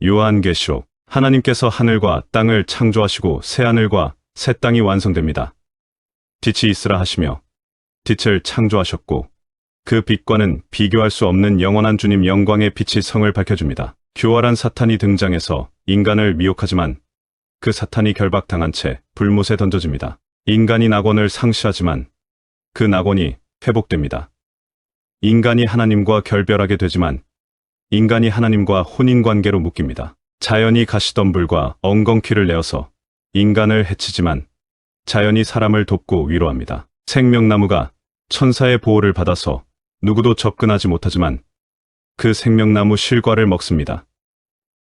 요한계시록. 하나님께서 하늘과 땅을 창조하시고 새 하늘과 새 땅이 완성됩니다. 빛이 있으라 하시며 빛을 창조하셨고 그 빛과는 비교할 수 없는 영원한 주님 영광의 빛이 성을 밝혀줍니다. 교활한 사탄이 등장해서 인간을 미혹하지만 그 사탄이 결박당한 채 불못에 던져집니다. 인간이 낙원을 상실하지만 그 낙원이 회복됩니다. 인간이 하나님과 결별하게 되지만 인간이 하나님과 혼인관계로 묶입니다. 자연이 가시덤불과 엉겅퀴를 내어서 인간을 해치지만 자연이 사람을 돕고 위로합니다. 생명나무가 천사의 보호를 받아서 누구도 접근하지 못하지만 그 생명나무 실과를 먹습니다.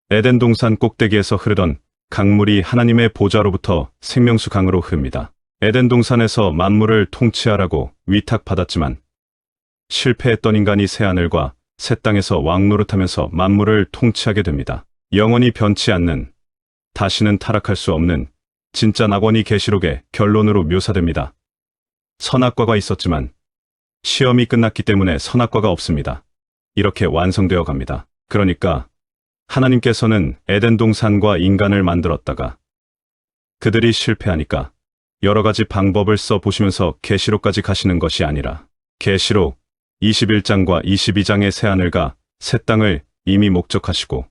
에덴 동산 꼭대기에서 흐르던 강물이 하나님의 보좌로부터 생명수 강으로 흐릅니다. 에덴 동산에서 만물을 통치하라고 위탁받았지만 실패했던 인간이 새하늘과 새 땅에서 왕노릇하면서 만물을 통치하게 됩니다. 영원히 변치 않는, 다시는 타락할 수 없는 진짜 낙원이 계시록의 결론으로 묘사됩니다. 선악과가 있었지만 시험이 끝났기 때문에 선악과가 없습니다. 이렇게 완성되어 갑니다. 그러니까 하나님께서는 에덴 동산과 인간을 만들었다가 그들이 실패하니까 여러 가지 방법을 써 보시면서 계시록까지 가시는 것이 아니라 계시록 21장과 22장의 새하늘과 새 땅을 이미 목적하시고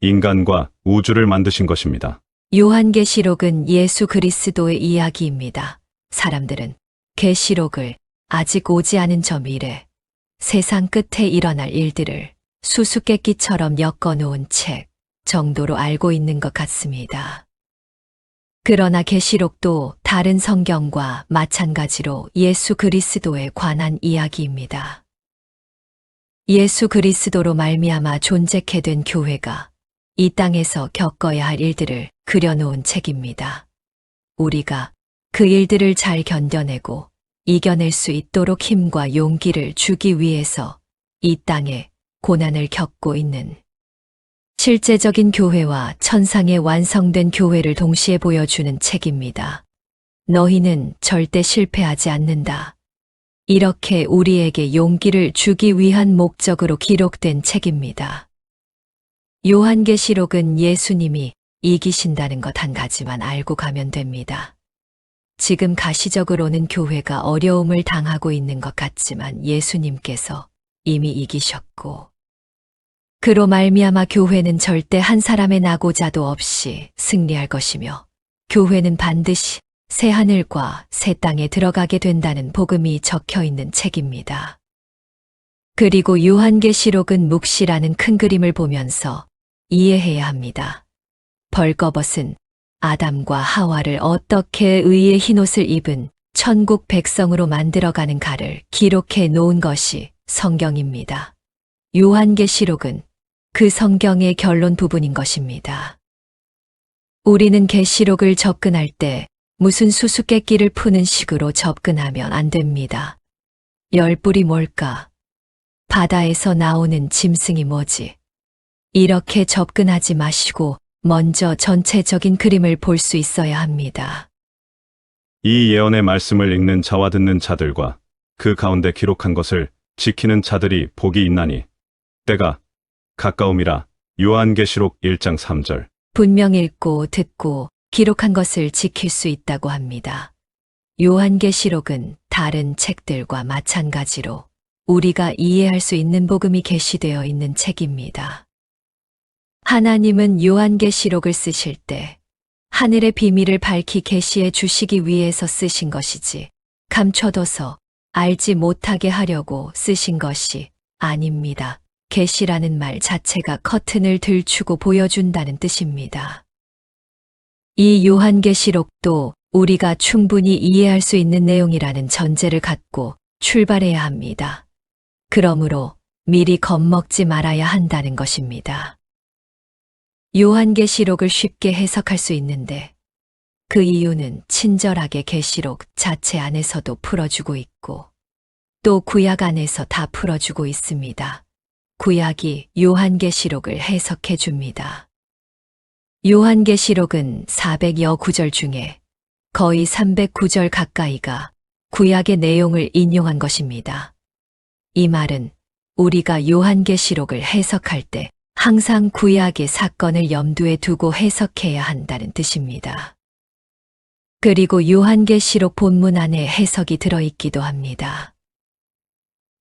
인간과 우주를 만드신 것입니다. 요한계시록은 예수 그리스도의 이야기입니다. 사람들은 계시록을 아직 오지 않은 저 미래, 세상 끝에 일어날 일들을 수수께끼처럼 엮어놓은 책 정도로 알고 있는 것 같습니다. 그러나 계시록도 다른 성경과 마찬가지로 예수 그리스도에 관한 이야기입니다. 예수 그리스도로 말미암아 존재케 된 교회가 이 땅에서 겪어야 할 일들을 그려놓은 책입니다. 우리가 그 일들을 잘 견뎌내고 이겨낼 수 있도록 힘과 용기를 주기 위해서 이 땅에 고난을 겪고 있는 실제적인 교회와 천상의 완성된 교회를 동시에 보여주는 책입니다. 너희는 절대 실패하지 않는다. 이렇게 우리에게 용기를 주기 위한 목적으로 기록된 책입니다. 요한계시록은 예수님이 이기신다는 것 한 가지만 알고 가면 됩니다. 지금 가시적으로는 교회가 어려움을 당하고 있는 것 같지만 예수님께서 이미 이기셨고 그로 말미암아 교회는 절대 한 사람의 낙오자도 없이 승리할 것이며 교회는 반드시 새 하늘과 새 땅에 들어가게 된다는 복음이 적혀 있는 책입니다. 그리고 요한계시록은 묵시라는 큰 그림을 보면서 이해해야 합니다. 벌거벗은 아담과 하와를 어떻게 의의 흰옷을 입은 천국 백성으로 만들어가는 가를 기록해 놓은 것이 성경입니다. 요한계시록은 그 성경의 결론 부분인 것입니다. 우리는 계시록을 접근할 때 무슨 수수께끼를 푸는 식으로 접근하면 안 됩니다. 열불이 뭘까? 바다에서 나오는 짐승이 뭐지? 이렇게 접근하지 마시고 먼저 전체적인 그림을 볼 수 있어야 합니다. 이 예언의 말씀을 읽는 자와 듣는 자들과 그 가운데 기록한 것을 지키는 자들이 복이 있나니 때가 가까움이라. 요한계시록 1장 3절. 분명 읽고 듣고 기록한 것을 지킬 수 있다고 합니다. 요한계시록은 다른 책들과 마찬가지로 우리가 이해할 수 있는 복음이 계시되어 있는 책입니다. 하나님은 요한계시록을 쓰실 때 하늘의 비밀을 밝히 계시해 주시기 위해서 쓰신 것이지 감춰둬서 알지 못하게 하려고 쓰신 것이 아닙니다. 계시라는 말 자체가 커튼을 들추고 보여준다는 뜻입니다. 이 요한계시록도 우리가 충분히 이해할 수 있는 내용이라는 전제를 갖고 출발해야 합니다. 그러므로 미리 겁먹지 말아야 한다는 것입니다. 요한계시록을 쉽게 해석할 수 있는데 그 이유는 친절하게 계시록 자체 안에서도 풀어주고 있고 또 구약 안에서 다 풀어주고 있습니다. 구약이 요한계시록을 해석해 줍니다. 요한계시록은 400여 구절 중에 거의 300구절 가까이가 구약의 내용을 인용한 것입니다. 이 말은 우리가 요한계시록을 해석할 때 항상 구약의 사건을 염두에 두고 해석해야 한다는 뜻입니다. 그리고 요한계시록 본문 안에 해석이 들어있기도 합니다.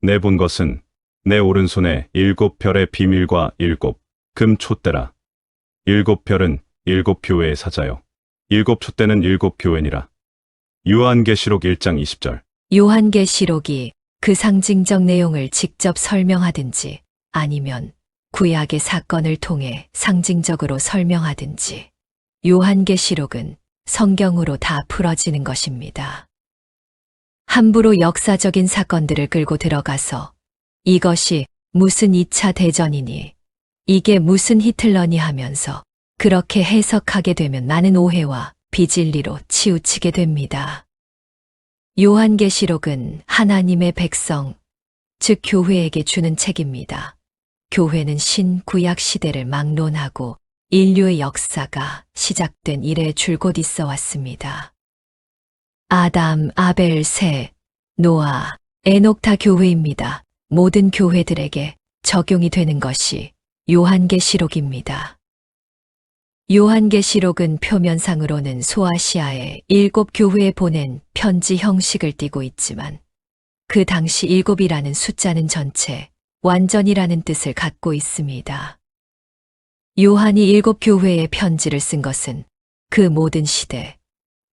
내 본 것은 내 오른손에 7별의 비밀과 7금 촛대라. 7별은 7교회의 사자요. 7촛대는 7교회니라. 요한계시록 1장 20절. 요한계시록이 그 상징적 내용을 직접 설명하든지 아니면 구약의 사건을 통해 상징적으로 설명하든지 요한계시록은 성경으로 다 풀어지는 것입니다. 함부로 역사적인 사건들을 끌고 들어가서 이것이 무슨 2차 대전이니 이게 무슨 히틀러니 하면서 그렇게 해석하게 되면 많은 오해와 비진리로 치우치게 됩니다. 요한계시록은 하나님의 백성, 즉 교회에게 주는 책입니다. 교회는 신구약 시대를 막론하고 인류의 역사가 시작된 이래 줄곧 있어 왔습니다. 아담, 아벨, 셋, 노아, 에녹 다 교회입니다. 모든 교회들에게 적용이 되는 것이 요한계시록입니다. 요한계시록은 표면상으로는 소아시아의 7교회에 보낸 편지 형식을 띠고 있지만 그 당시 7이라는 숫자는 전체, 완전이라는 뜻을 갖고 있습니다. 요한이 7교회에 편지를 쓴 것은 그 모든 시대,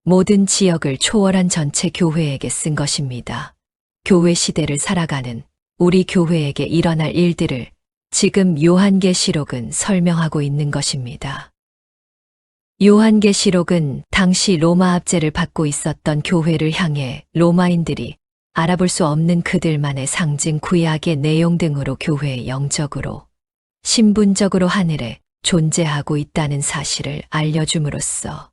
모든 지역을 초월한 전체 교회에게 쓴 것입니다. 교회 시대를 살아가는 우리 교회에게 일어날 일들을 지금 요한계시록은 설명하고 있는 것입니다. 요한계시록은 당시 로마 압제를 받고 있었던 교회를 향해 로마인들이 알아볼 수 없는 그들만의 상징 구약의 내용 등으로 교회의 영적으로, 신분적으로 하늘에 존재하고 있다는 사실을 알려줌으로써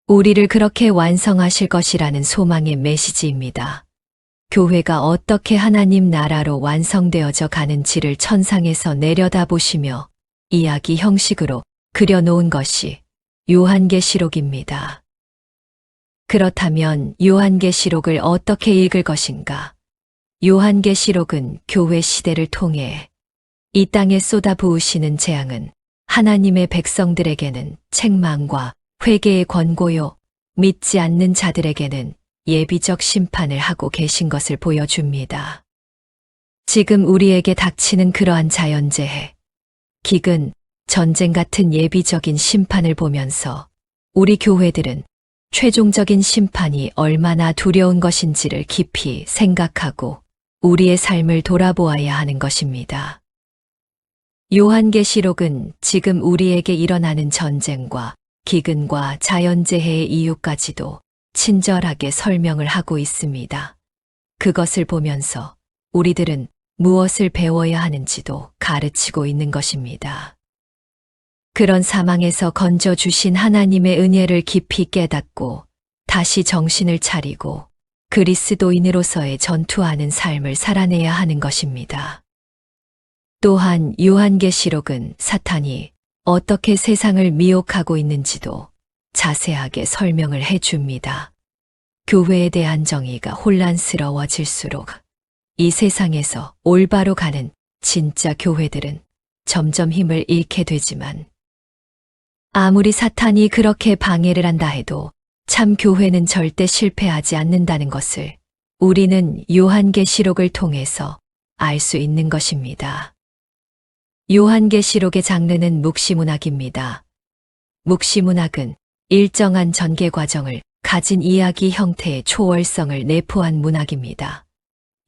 우리를 그렇게 완성하실 것이라는 소망의 메시지입니다. 교회가 어떻게 하나님 나라로 완성되어져 가는지를 천상에서 내려다보시며 이야기 형식으로 그려놓은 것이 요한계시록입니다. 그렇다면 요한계시록을 어떻게 읽을 것인가? 요한계시록은 교회 시대를 통해 이 땅에 쏟아부으시는 재앙은 하나님의 백성들에게는 책망과 회개의 권고요, 믿지 않는 자들에게는 예비적 심판을 하고 계신 것을 보여줍니다. 지금 우리에게 닥치는 그러한 자연재해, 기근, 전쟁 같은 예비적인 심판을 보면서 우리 교회들은 최종적인 심판이 얼마나 두려운 것인지를 깊이 생각하고 우리의 삶을 돌아보아야 하는 것입니다. 요한계시록은 지금 우리에게 일어나는 전쟁과 기근과 자연재해의 이유까지도 친절하게 설명을 하고 있습니다. 그것을 보면서 우리들은 무엇을 배워야 하는지도 가르치고 있는 것입니다. 그런 사망에서 건져주신 하나님의 은혜를 깊이 깨닫고 다시 정신을 차리고 그리스도인으로서의 전투하는 삶을 살아내야 하는 것입니다. 또한 요한계시록은 사탄이 어떻게 세상을 미혹하고 있는지도 자세하게 설명을 해줍니다. 교회에 대한 정의가 혼란스러워질수록 이 세상에서 올바로 가는 진짜 교회들은 점점 힘을 잃게 되지만 아무리 사탄이 그렇게 방해를 한다 해도 참 교회는 절대 실패하지 않는다는 것을 우리는 요한계시록을 통해서 알 수 있는 것입니다. 요한계시록의 장르는 묵시문학입니다. 묵시문학은 일정한 전개 과정을 가진 이야기 형태의 초월성을 내포한 문학입니다.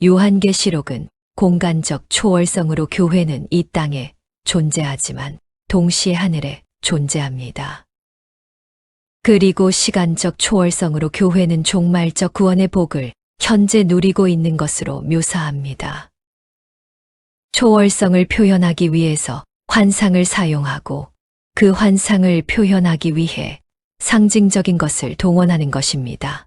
요한계시록은 공간적 초월성으로 교회는 이 땅에 존재하지만 동시에 하늘에 존재합니다. 그리고 시간적 초월성으로 교회는 종말적 구원의 복을 현재 누리고 있는 것으로 묘사합니다. 초월성을 표현하기 위해서 환상을 사용하고 그 환상을 표현하기 위해 상징적인 것을 동원하는 것입니다.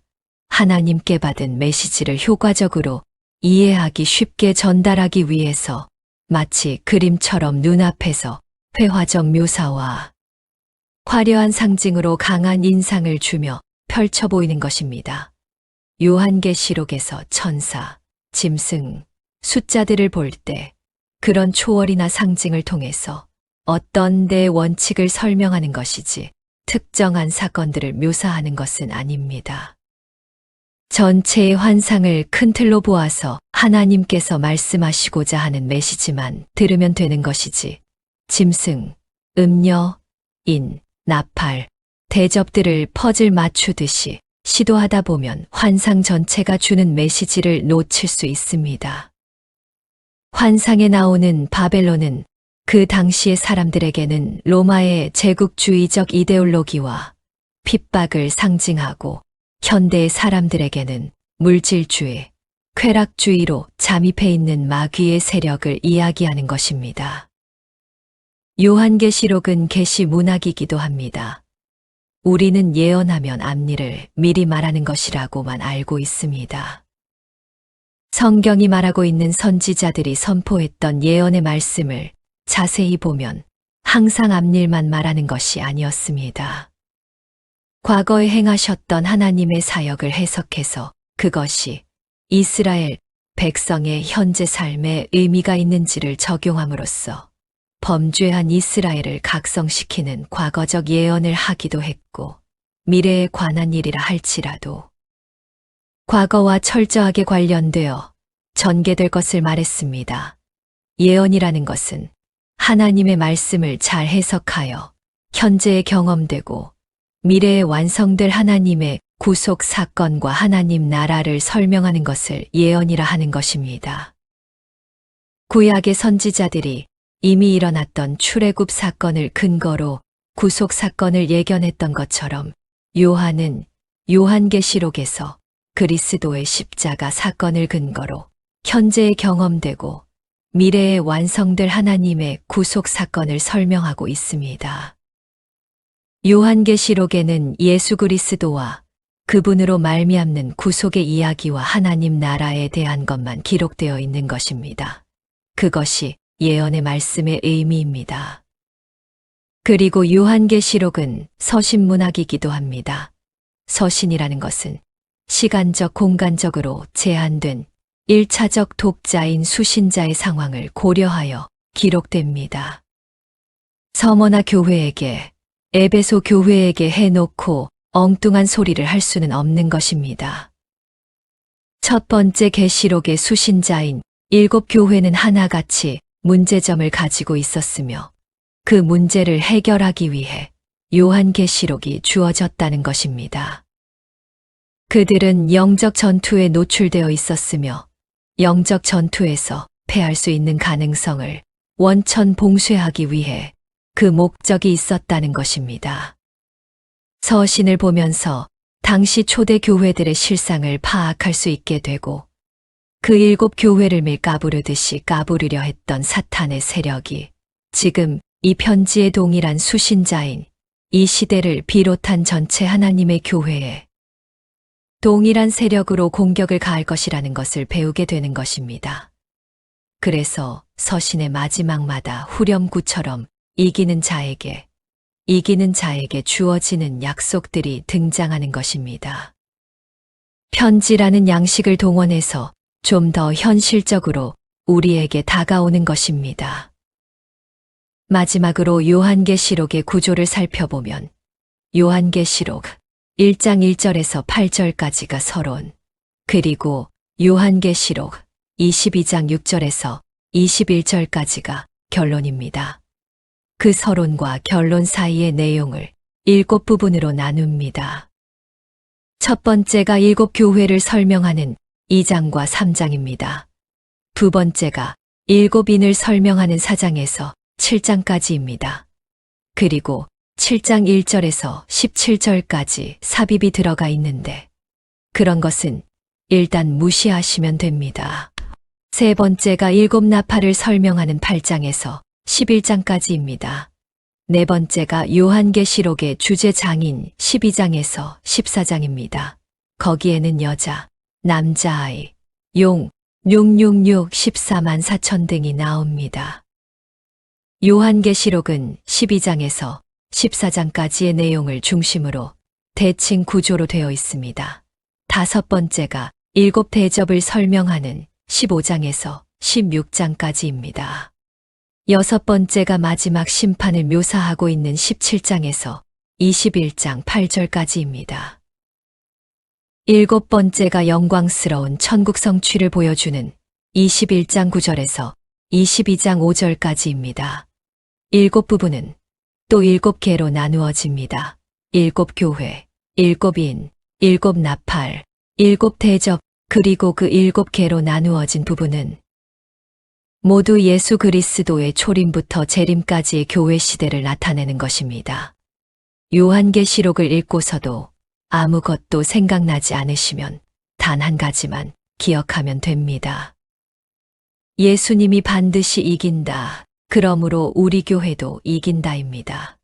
하나님께 받은 메시지를 효과적으로 이해하기 쉽게 전달하기 위해서 마치 그림처럼 눈앞에서 회화적 묘사와 화려한 상징으로 강한 인상을 주며 펼쳐 보이는 것입니다. 요한계시록에서 천사, 짐승, 숫자들을 볼 때 그런 초월이나 상징을 통해서 어떤 데 원칙을 설명하는 것이지 특정한 사건들을 묘사하는 것은 아닙니다. 전체의 환상을 큰 틀로 보아서 하나님께서 말씀하시고자 하는 메시지만 들으면 되는 것이지 짐승, 음녀, 인, 나팔, 대접들을 퍼즐 맞추듯이 시도하다 보면 환상 전체가 주는 메시지를 놓칠 수 있습니다. 환상에 나오는 바벨론은 그 당시의 사람들에게는 로마의 제국주의적 이데올로기와 핍박을 상징하고 현대의 사람들에게는 물질주의, 쾌락주의로 잠입해 있는 마귀의 세력을 이야기하는 것입니다. 요한계시록은 계시 문학이기도 합니다. 우리는 예언하면 앞일을 미리 말하는 것이라고만 알고 있습니다. 성경이 말하고 있는 선지자들이 선포했던 예언의 말씀을 자세히 보면 항상 앞일만 말하는 것이 아니었습니다. 과거에 행하셨던 하나님의 사역을 해석해서 그것이 이스라엘 백성의 현재 삶에 의미가 있는지를 적용함으로써 범죄한 이스라엘을 각성시키는 과거적 예언을 하기도 했고 미래에 관한 일이라 할지라도 과거와 철저하게 관련되어 전개될 것을 말했습니다. 예언이라는 것은 하나님의 말씀을 잘 해석하여 현재에 경험되고 미래에 완성될 하나님의 구속 사건과 하나님 나라를 설명하는 것을 예언이라 하는 것입니다. 구약의 선지자들이 이미 일어났던 출애굽 사건을 근거로 구속 사건을 예견했던 것처럼 요한은 요한계시록에서 그리스도의 십자가 사건을 근거로 현재에 경험되고 미래에 완성될 하나님의 구속 사건을 설명하고 있습니다. 요한계시록에는 예수 그리스도와 그분으로 말미암는 구속의 이야기와 하나님 나라에 대한 것만 기록되어 있는 것입니다. 그것이 예언의 말씀의 의미입니다. 그리고 요한계시록은 서신문학이기도 합니다. 서신이라는 것은 시간적 공간적으로 제한된 1차적 독자인 수신자의 상황을 고려하여 기록됩니다. 서머나 교회에게 에베소 교회에게 해놓고 엉뚱한 소리를 할 수는 없는 것입니다. 첫 번째 계시록의 수신자인 7교회는 하나같이 문제점을 가지고 있었으며 그 문제를 해결하기 위해 요한계시록이 주어졌다는 것입니다. 그들은 영적 전투에 노출되어 있었으며 영적 전투에서 패할 수 있는 가능성을 원천 봉쇄하기 위해 그 목적이 있었다는 것입니다. 서신을 보면서 당시 초대 교회들의 실상을 파악할 수 있게 되고 그 7교회를 밀 까부르듯이 까부르려 했던 사탄의 세력이 지금 이 편지의 동일한 수신자인 이 시대를 비롯한 전체 하나님의 교회에 동일한 세력으로 공격을 가할 것이라는 것을 배우게 되는 것입니다. 그래서 서신의 마지막마다 후렴구처럼 이기는 자에게 주어지는 약속들이 등장하는 것입니다. 편지라는 양식을 동원해서 좀 더 현실적으로 우리에게 다가오는 것입니다. 마지막으로 요한계시록의 구조를 살펴보면 요한계시록 1장 1절에서 8절까지가 서론, 그리고 요한계시록 22장 6절에서 21절까지가 결론입니다. 그 서론과 결론 사이의 내용을 7부분으로 나눕니다. 첫 번째가 7교회를 설명하는 2장과 3장입니다. 두 번째가 7인을 설명하는 4장에서 7장까지입니다. 그리고 7장 1절에서 17절까지 삽입이 들어가 있는데 그런 것은 일단 무시하시면 됩니다. 세 번째가 7나팔을 설명하는 8장에서 11장까지입니다. 네 번째가 요한계시록의 주제장인 12장에서 14장입니다. 거기에는 여자, 남자아이, 용, 666, 14만 4천 등이 나옵니다. 요한계시록은 12장에서 14장까지의 내용을 중심으로 대칭 구조로 되어 있습니다. 다섯 번째가 7대접을 설명하는 15장에서 16장까지입니다. 6번째가 마지막 심판을 묘사하고 있는 17장에서 21장 8절까지입니다. 7번째가 영광스러운 천국 성취를 보여주는 21장 9절에서 22장 5절까지입니다. 7부분은 또 7개로 나누어집니다. 7교회, 7인, 7나팔, 7대접, 그리고 그 7개로 나누어진 부분은 모두 예수 그리스도의 초림부터 재림까지의 교회 시대를 나타내는 것입니다. 요한계시록을 읽고서도 아무것도 생각나지 않으시면 단 한 가지만 기억하면 됩니다. 예수님이 반드시 이긴다. 그러므로 우리 교회도 이긴다입니다.